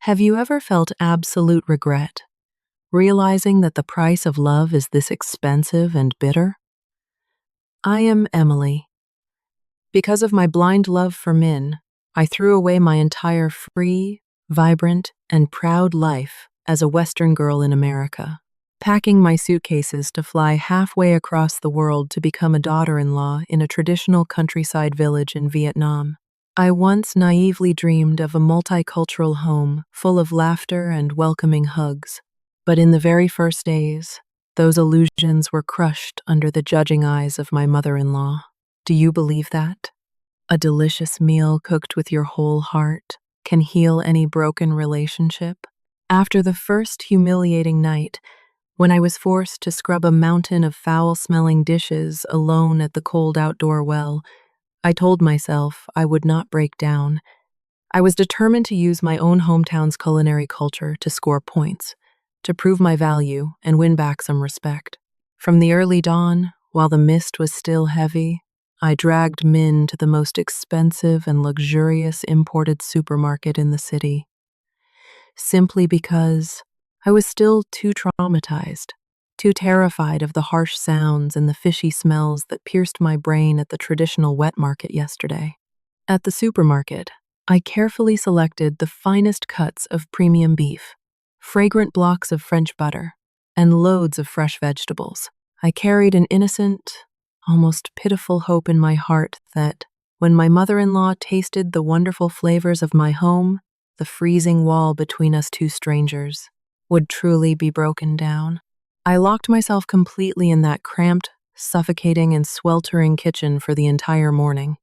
Have you ever felt absolute regret, realizing that the price of love is this expensive and bitter? I am Emily. Because of my blind love for men, I threw away my entire free, vibrant, and proud life as a Western girl in America, packing my suitcases to fly halfway across the world to become a daughter-in-law in a traditional countryside village in Vietnam. I once naively dreamed of a multicultural home full of laughter and welcoming hugs. But in the very first days, those illusions were crushed under the judging eyes of my mother-in-law. Do you believe that? A delicious meal cooked with your whole heart can heal any broken relationship? After the first humiliating night, when I was forced to scrub a mountain of foul-smelling dishes alone at the cold outdoor well, I told myself I would not break down. I was determined to use my own hometown's culinary culture to score points, to prove my value and win back some respect. From the early dawn, while the mist was still heavy, I dragged Min to the most expensive and luxurious imported supermarket in the city, simply because I was still too traumatized, too terrified of the harsh sounds and the fishy smells that pierced my brain at the traditional wet market yesterday. At the supermarket, I carefully selected the finest cuts of premium beef, fragrant blocks of French butter, and loads of fresh vegetables. I carried an innocent, almost pitiful hope in my heart that, when my mother-in-law tasted the wonderful flavors of my home, the freezing wall between us two strangers would truly be broken down. I locked myself completely in that cramped, suffocating, and sweltering kitchen for the entire morning.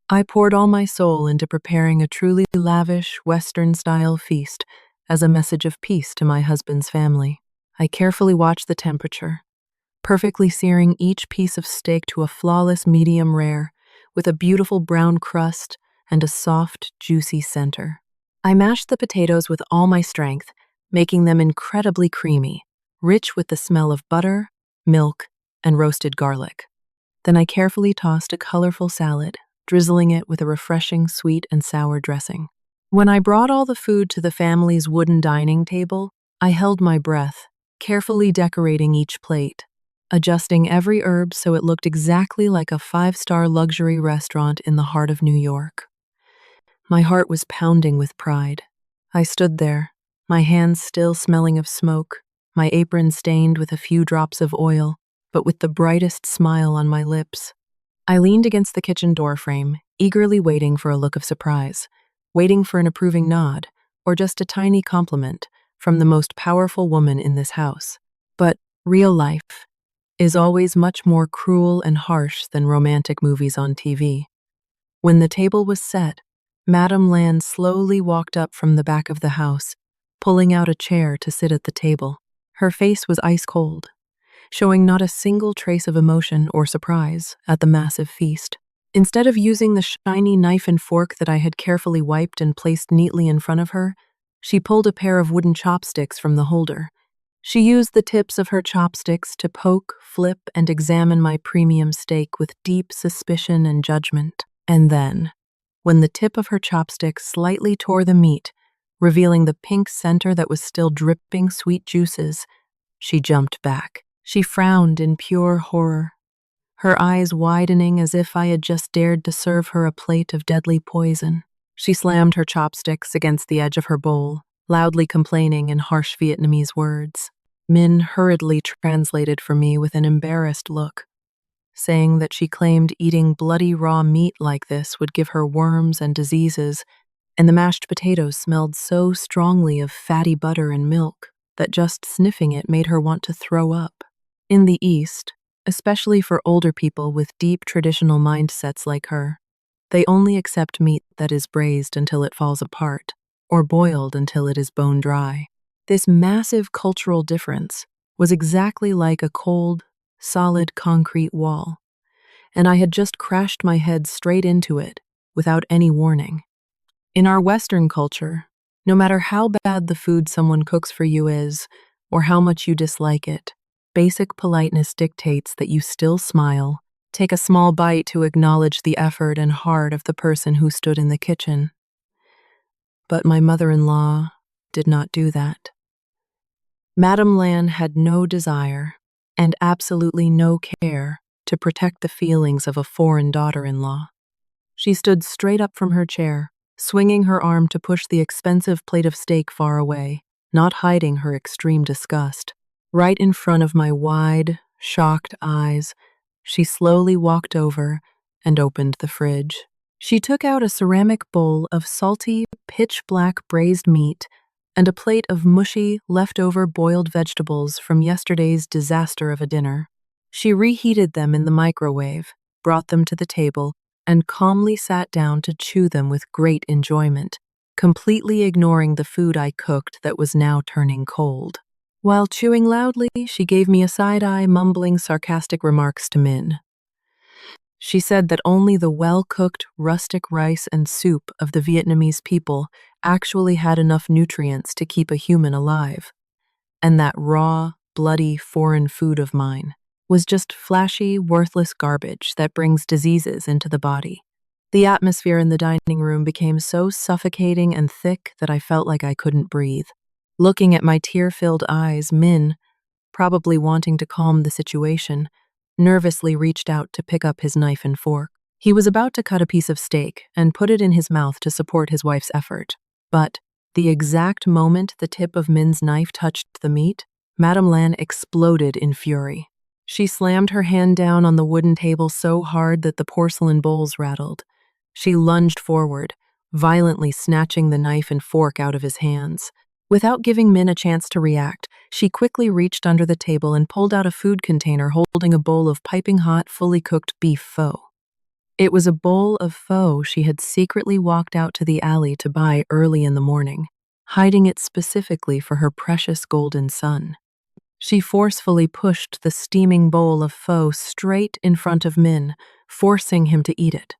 I poured all my soul into preparing a truly lavish, Western-style feast as a message of peace to my husband's family. I carefully watched the temperature, perfectly searing each piece of steak to a flawless medium rare, with a beautiful brown crust and a soft, juicy center. I mashed the potatoes with all my strength, making them incredibly creamy, rich with the smell of butter, milk, and roasted garlic. Then I carefully tossed a colorful salad, drizzling it with a refreshing sweet and sour dressing. When I brought all the food to the family's wooden dining table, I held my breath, carefully decorating each plate, adjusting every herb so it looked exactly like a five-star luxury restaurant in the heart of New York. My heart was pounding with pride. I stood there, my hands still smelling of smoke, my apron stained with a few drops of oil, but with the brightest smile on my lips. I leaned against the kitchen doorframe, eagerly waiting for a look of surprise, waiting for an approving nod, or just a tiny compliment from the most powerful woman in this house. But real life is always much more cruel and harsh than romantic movies on TV. When the table was set, Madame Land slowly walked up from the back of the house, pulling out a chair to sit at the table. Her face was ice cold, showing not a single trace of emotion or surprise at the massive feast. Instead of using the shiny knife and fork that I had carefully wiped and placed neatly in front of her, she pulled a pair of wooden chopsticks from the holder. She used the tips of her chopsticks to poke, flip, and examine my premium steak with deep suspicion and judgment. And then, when the tip of her chopstick slightly tore the meat, revealing the pink center that was still dripping sweet juices, she jumped back. She frowned in pure horror, her eyes widening as if I had just dared to serve her a plate of deadly poison. She slammed her chopsticks against the edge of her bowl, loudly complaining in harsh Vietnamese words. Min hurriedly translated for me with an embarrassed look, saying that she claimed eating bloody raw meat like this would give her worms and diseases, and the mashed potatoes smelled so strongly of fatty butter and milk that just sniffing it made her want to throw up. In the East, especially for older people with deep traditional mindsets like her, they only accept meat that is braised until it falls apart, or boiled until it is bone dry. This massive cultural difference was exactly like a cold, solid concrete wall, and I had just crashed my head straight into it without any warning. In our Western culture, no matter how bad the food someone cooks for you is, or how much you dislike it, basic politeness dictates that you still smile, take a small bite to acknowledge the effort and heart of the person who stood in the kitchen. But my mother-in-law did not do that. Madame Lan had no desire and absolutely no care to protect the feelings of a foreign daughter-in-law. She stood straight up from her chair, swinging her arm to push the expensive plate of steak far away, not hiding her extreme disgust. Right in front of my wide, shocked eyes, she slowly walked over and opened the fridge. She took out a ceramic bowl of salty, pitch-black braised meat and a plate of mushy, leftover boiled vegetables from yesterday's disaster of a dinner. She reheated them in the microwave, brought them to the table, and calmly sat down to chew them with great enjoyment, completely ignoring the food I cooked that was now turning cold. While chewing loudly, she gave me a side-eye, mumbling sarcastic remarks to Min. She said that only the well-cooked rustic rice and soup of the Vietnamese people actually had enough nutrients to keep a human alive, and that raw, bloody, foreign food of mine was just flashy, worthless garbage that brings diseases into the body. The atmosphere in the dining room became so suffocating and thick that I felt like I couldn't breathe. Looking at my tear-filled eyes, Min, probably wanting to calm the situation, nervously reached out to pick up his knife and fork. He was about to cut a piece of steak and put it in his mouth to support his wife's effort. But the exact moment the tip of Min's knife touched the meat, Madame Lan exploded in fury. She slammed her hand down on the wooden table so hard that the porcelain bowls rattled. She lunged forward, violently snatching the knife and fork out of his hands. Without giving Min a chance to react, she quickly reached under the table and pulled out a food container holding a bowl of piping hot, fully cooked beef pho. It was a bowl of pho she had secretly walked out to the alley to buy early in the morning, hiding it specifically for her precious golden son. She forcefully pushed the steaming bowl of pho straight in front of Min, forcing him to eat it.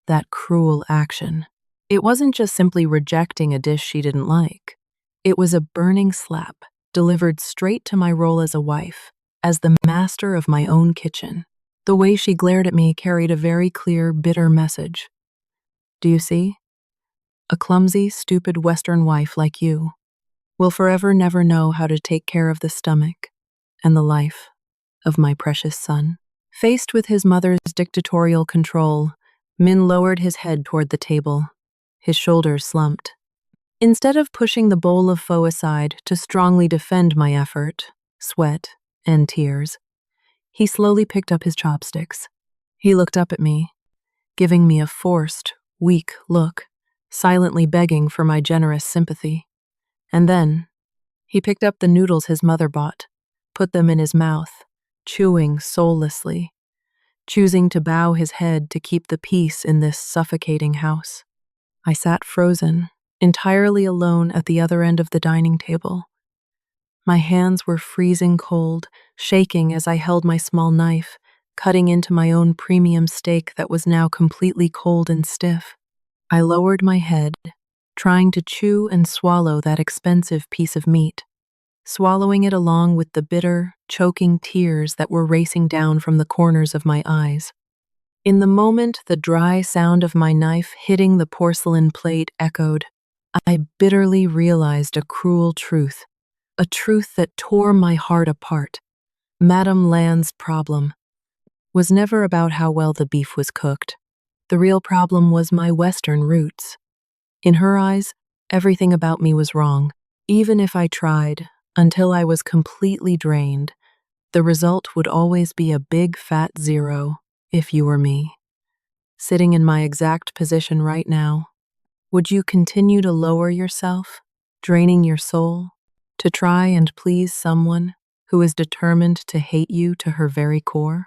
That cruel action. It wasn't just simply rejecting a dish she didn't like. It was a burning slap, delivered straight to my role as a wife, as the master of my own kitchen. The way she glared at me carried a very clear, bitter message. Do you see? A clumsy, stupid Western wife like you will forever never know how to take care of the stomach and the life of my precious son. Faced with his mother's dictatorial control, Min lowered his head toward the table. His shoulders slumped. Instead of pushing the bowl of pho aside to strongly defend my effort, sweat, and tears, he slowly picked up his chopsticks. He looked up at me, giving me a forced, weak look, silently begging for my generous sympathy. And then, he picked up the noodles his mother bought, put them in his mouth, chewing soullessly, choosing to bow his head to keep the peace in this suffocating house. I sat frozen, entirely alone at the other end of the dining table. My hands were freezing cold, shaking as I held my small knife, cutting into my own premium steak that was now completely cold and stiff. I lowered my head, trying to chew and swallow that expensive piece of meat, swallowing it along with the bitter, choking tears that were racing down from the corners of my eyes. In the moment the dry sound of my knife hitting the porcelain plate echoed, I bitterly realized a cruel truth, a truth that tore my heart apart. Madame Lan's problem was never about how well the beef was cooked. The real problem was my Western roots. In her eyes, everything about me was wrong. Even if I tried, until I was completely drained, the result would always be a big fat 0 if you were me. Sitting in my exact position right now, would you continue to lower yourself, draining your soul, to try and please someone who is determined to hate you to her very core?